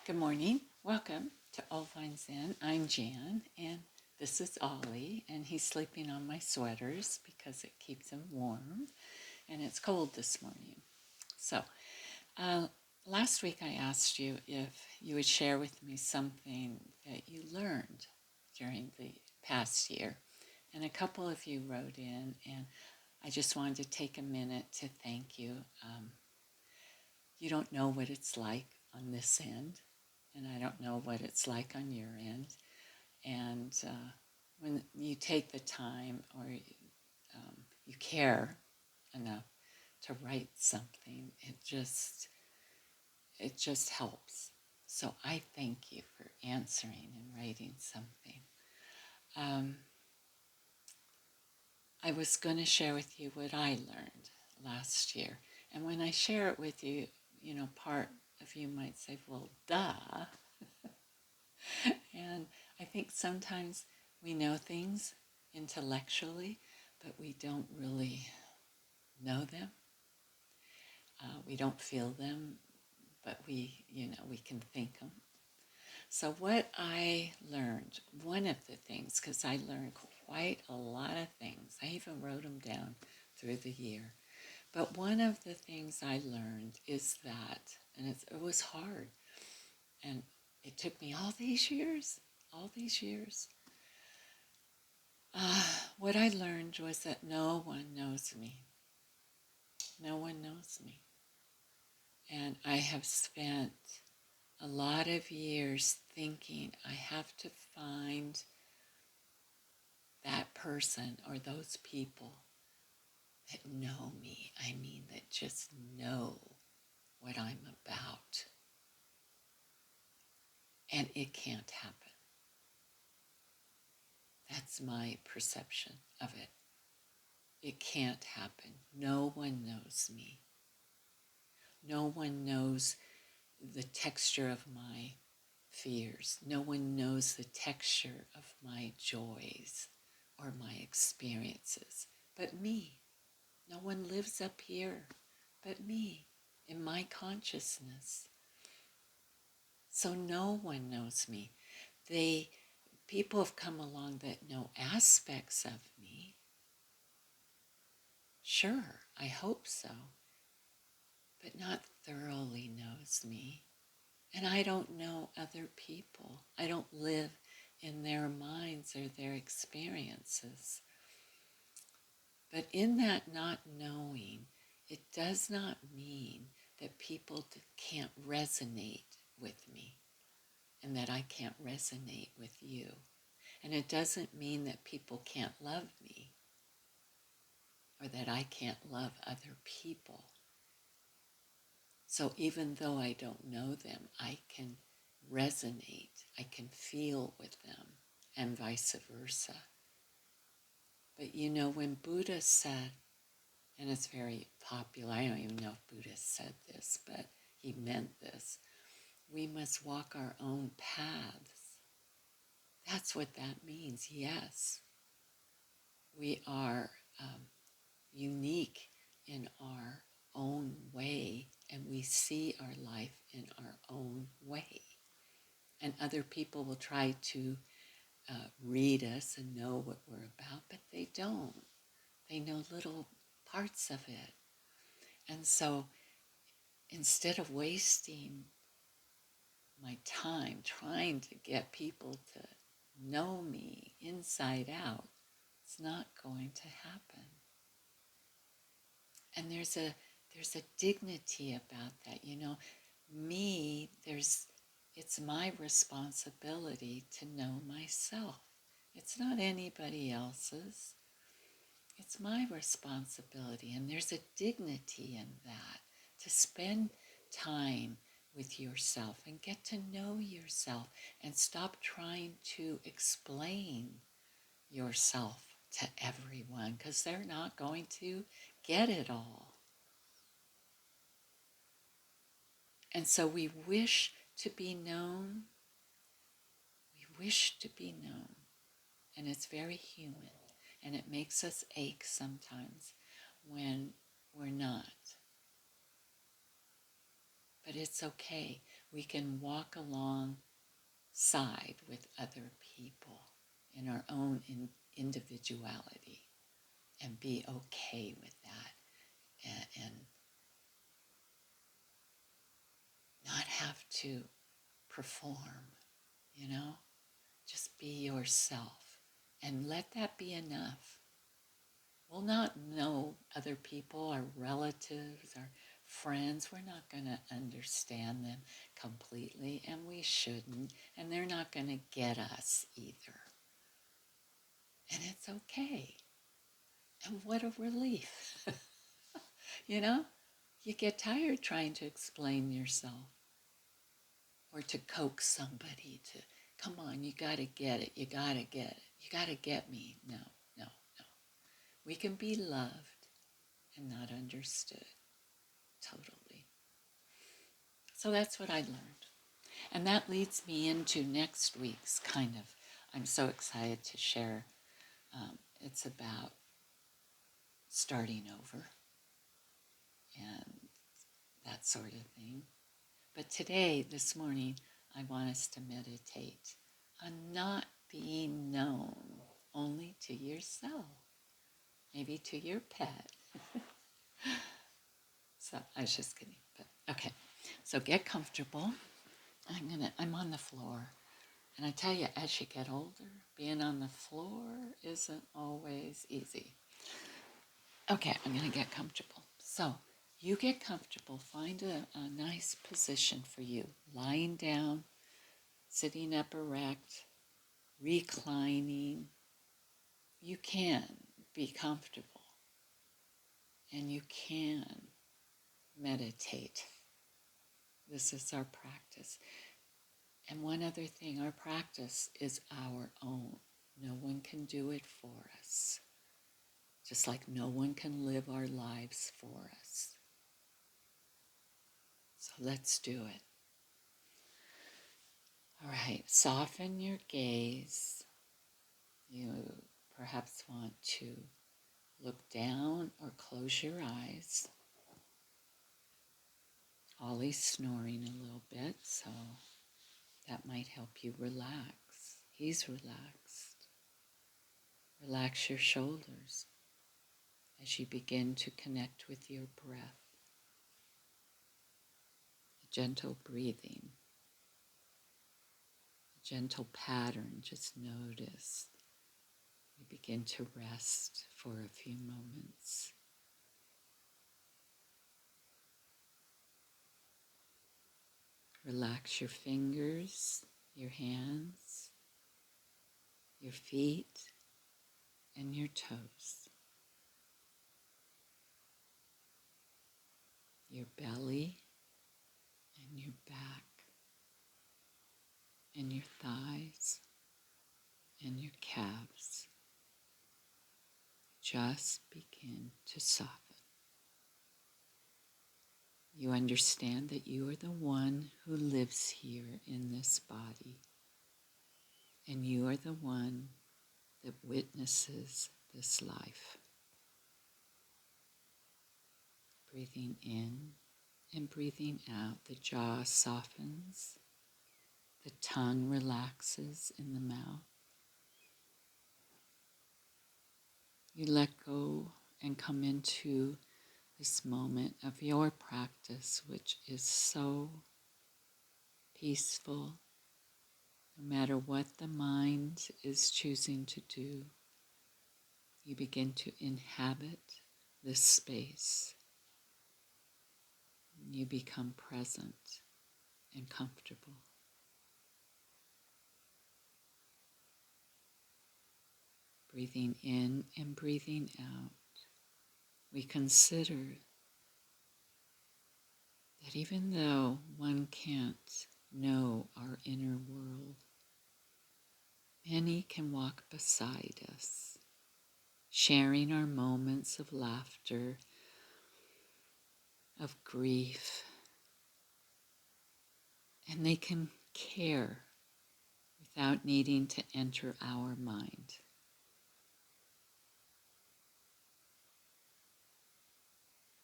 Good morning. Welcome to All Finds In. I'm Jan, and this is Ollie, and he's sleeping on my sweaters because it keeps him warm, and it's cold this morning. So, uh, last week I asked you if you would share with me something that you learned during the past year, and a couple of you wrote in, and I just wanted to take a minute to thank you. You don't know what it's like on this end, and I don't know what it's like on your end. And when you take the time or you care enough to write something, it just helps. So I thank you for answering and writing something. Um, I was going to share with you what I learned last year. And when I share it with you, part of you might say, well, duh. And I think sometimes we know things intellectually, but we don't really know them. We don't feel them, but we can think them. So what I learned, one of the things, because I learned quite a lot of things, I even wrote them down through the year. But one of the things I learned is that, and it was hard, and it took me all these years. What I learned was that no one knows me. No one knows me. And I have spent a lot of years thinking I have to find that person or those people that know me. I mean, that just know what I'm about. And it can't happen. That's my perception of it. It can't happen. No one knows me. No one knows the texture of my fears. No one knows the texture of my joys or my experiences but me. No one lives up here but me in my consciousness. So no one knows me. People have come along that know aspects of me. Sure, I hope so, but not thoroughly knows me. And I don't know other people. I don't live in their minds or their experiences. But in that not knowing, it does not mean that people can't resonate with me and that I can't resonate with you. And it doesn't mean that people can't love me or that I can't love other people. So even though I don't know them, I can resonate, I can feel with them, and vice versa. But when Buddha said, and it's very popular, I don't even know if Buddha said this, but he meant this, we must walk our own paths. That's what that means, yes. We are unique in our own way, and we see our life in our own way. And other people will try to read us and know what we're about, but they don't. They know little parts of it. And so instead of wasting my time trying to get people to know me inside out, it's not going to happen. And there's a dignity about that. It's my responsibility to know myself. It's not anybody else's. It's my responsibility. And there's a dignity in that, to spend time with yourself and get to know yourself and stop trying to explain yourself to everyone, because they're not going to get it all. And so we wish to be known. We wish to be known. And it's very human. And it makes us ache sometimes when we're not. But it's okay. we can walk alongside with other people in our own individuality and be okay with that, and not have to perform, you know? Just be yourself and let that be enough. We'll not know other people, our relatives, our friends. We're not going to understand them completely, and we shouldn't, and they're not going to get us either. And it's okay. And what a relief. You know, you get tired trying to explain yourself or to coax somebody to, come on, you got to get it. You got to get it. You got to get me. No, no, no. We can be loved and not understood totally. So that's what I learned. And that leads me into next week's kind of, I'm so excited to share. It's about starting over and that sort of thing. But today, this morning, I want us to meditate on not being known only to yourself, maybe to your pet. So I was just kidding, but okay. So get comfortable. I'm on the floor. And I tell you, as you get older, being on the floor isn't always easy. Okay, I'm going to get comfortable. So you get comfortable. Find a nice position for you. Lying down, sitting up erect, reclining. You can be comfortable. And you can meditate. This is our practice. And one other thing, our practice is our own. No one can do it for us. Just like no one can live our lives for us. So let's do it. All right, soften your gaze. You perhaps want to look down or close your eyes. Ollie's snoring a little bit, so that might help you relax. He's relaxed. Relax your shoulders as you begin to connect with your breath. A gentle breathing, a gentle pattern. Just notice. You begin to rest for a few moments. Relax your fingers, your hands, your feet, and your toes. Your belly and your back and your thighs and your calves. Just begin to soften. You understand that you are the one who lives here in this body, and you are the one that witnesses this life. Breathing in and breathing out, the jaw softens, the tongue relaxes in the mouth. You let go and come into this moment of your practice, which is so peaceful. No matter what the mind is choosing to do, you begin to inhabit this space. You become present and comfortable. Breathing in and breathing out, we consider that even though one can't know our inner world, many can walk beside us, sharing our moments of laughter, of grief, and they can care without needing to enter our mind.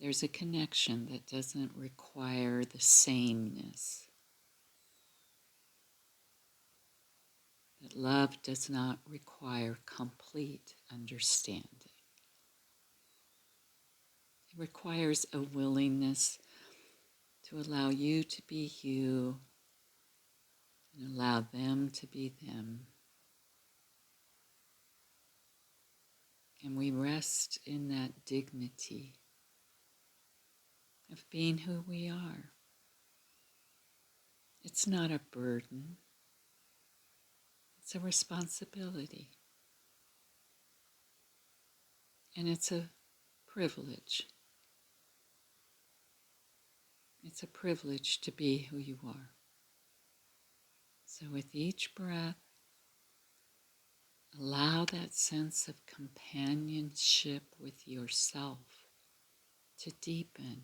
There's a connection that doesn't require the sameness. But love does not require complete understanding. It requires a willingness to allow you to be you and allow them to be them. And we rest in that dignity of being who we are. It's not a burden, it's a responsibility. And it's a privilege. It's a privilege to be who you are. So with each breath, allow that sense of companionship with yourself to deepen.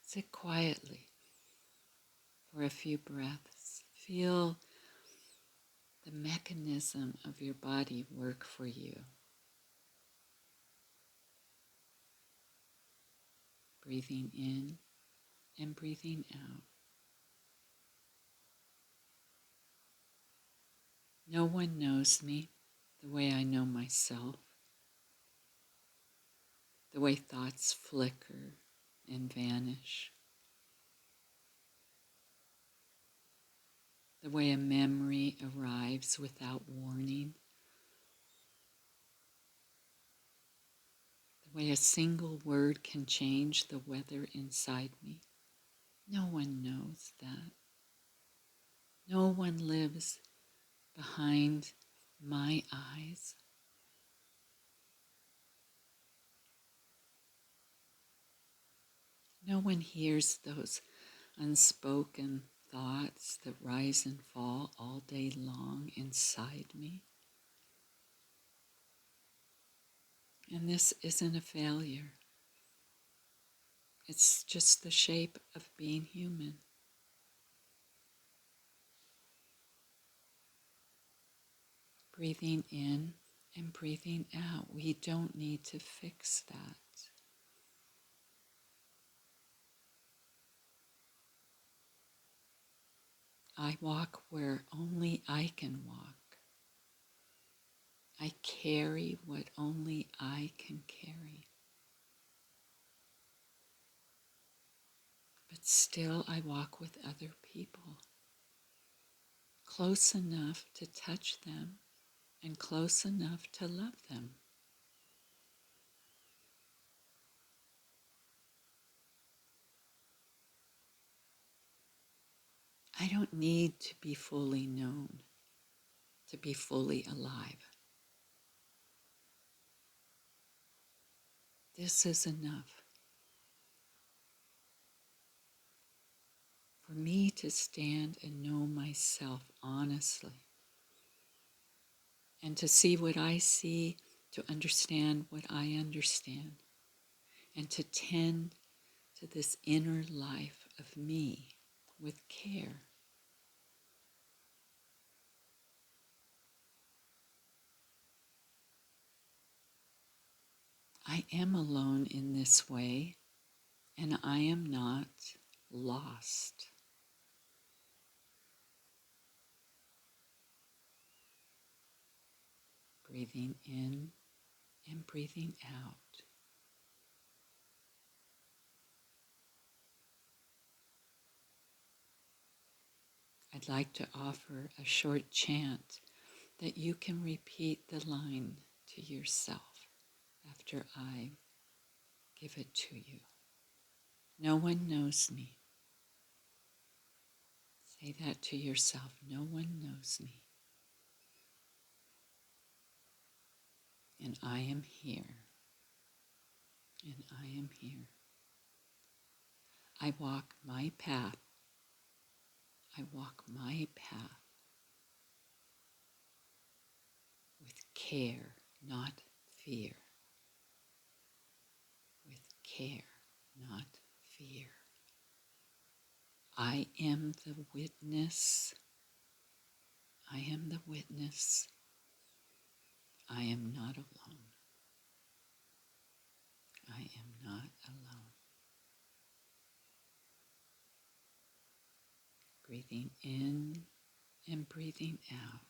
Sit quietly for a few breaths. Feel the mechanism of your body work for you. Breathing in and breathing out. No one knows me the way I know myself, the way thoughts flicker and vanish, the way a memory arrives without warning, the way a single word can change the weather inside me. No one knows that. No one lives behind my eyes. No one hears those unspoken thoughts that rise and fall all day long inside me. And this isn't a failure. It's just the shape of being human. Breathing in and breathing out. We don't need to fix that. I walk where only I can walk. I carry what only I can carry. But still I walk with other people, close enough to touch them and close enough to love them. I don't need to be fully known to be fully alive. This is enough for me to stand and know myself honestly, and to see what I see, to understand what I understand, and to tend to this inner life of me with care. I am alone in this way, and I am not lost. Breathing in and breathing out. I'd like to offer a short chant that you can repeat the line to yourself after I give it to you. No one knows me. Say that to yourself. No one knows me. And I am here. And I am here. I walk my path. I walk my path with care, not fear. With care, not fear. I am the witness. I am the witness. I am not alone. I am not alone. breathing in and breathing out.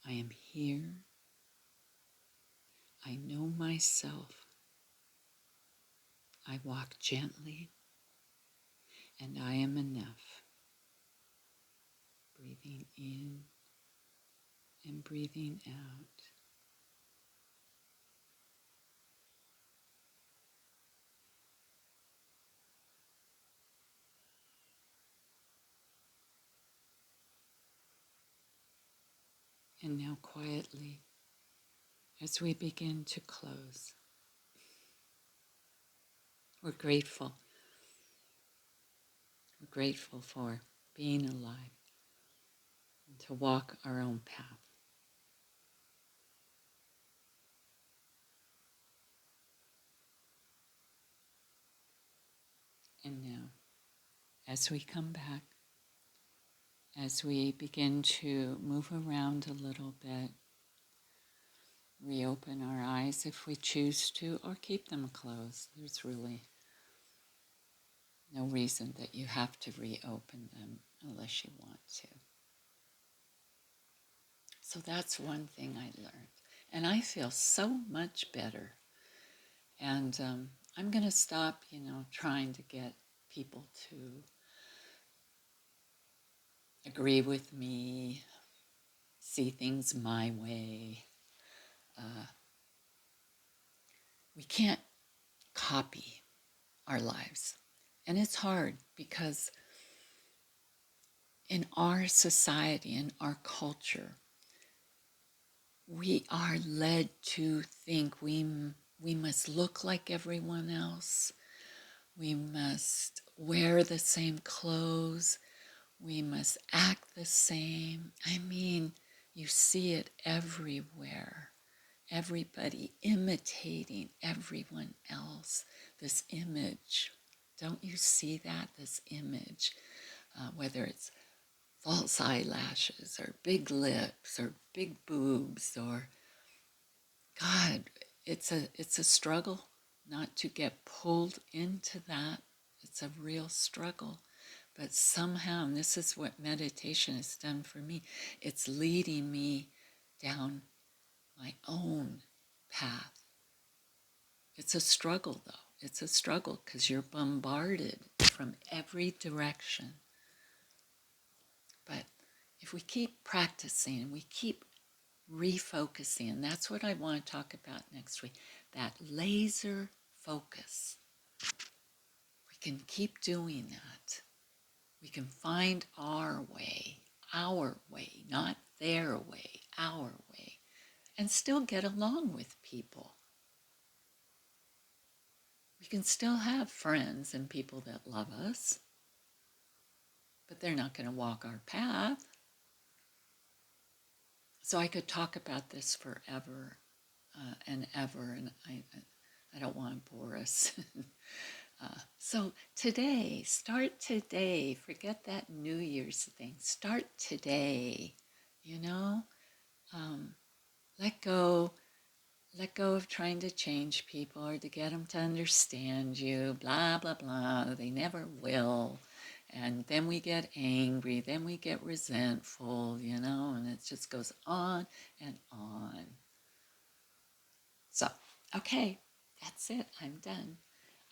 I am here. I know myself. I walk gently, and I am enough. Breathing in and breathing out. And now quietly, as we begin to close, we're grateful. We're grateful for being alive and to walk our own path. And now, as we come back, as we begin to move around a little bit, reopen our eyes if we choose to, or keep them closed. There's really no reason that you have to reopen them unless you want to. So that's one thing I learned. And I feel so much better. And I'm going to stop, trying to get people to agree with me, see things my way. We can't copy our lives. And it's hard because in our society, in our culture, we are led to think we must look like everyone else. We must wear the same clothes. We must act the same. I mean, you see it everywhere. Everybody imitating everyone else. This image. Don't you see that? This image. Whether it's false eyelashes or big lips or big boobs or God, it's a struggle not to get pulled into that. It's a real struggle. But somehow, and this is what meditation has done for me, it's leading me down my own path. It's a struggle, though. It's a struggle because you're bombarded from every direction. But if we keep practicing and we keep refocusing, and that's what I want to talk about next week, that laser focus. We can keep doing that. We can find our way, not their way, our way, and still get along with people. We can still have friends and people that love us, but they're not going to walk our path. So I could talk about this forever and ever, and I don't want to bore us. So today, start today. Forget that New Year's thing. Start today. Let go. Let go of trying to change people or to get them to understand you. Blah blah blah. They never will. And then we get angry. Then we get resentful. And it just goes on and on. So, okay, that's it. I'm done.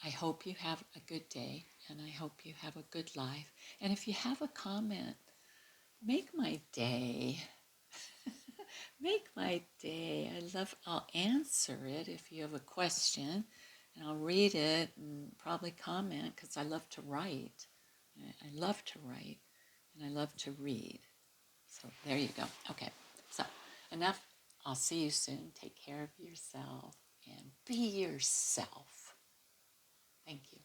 I hope you have a good day, and I hope you have a good life. And if you have a comment, make my day. Make my day. I'll answer it if you have a question, and I'll read it and probably comment because I love to write. I love to write, and I love to read. So there you go. Okay, so enough. I'll see you soon. Take care of yourself and be yourself. Thank you.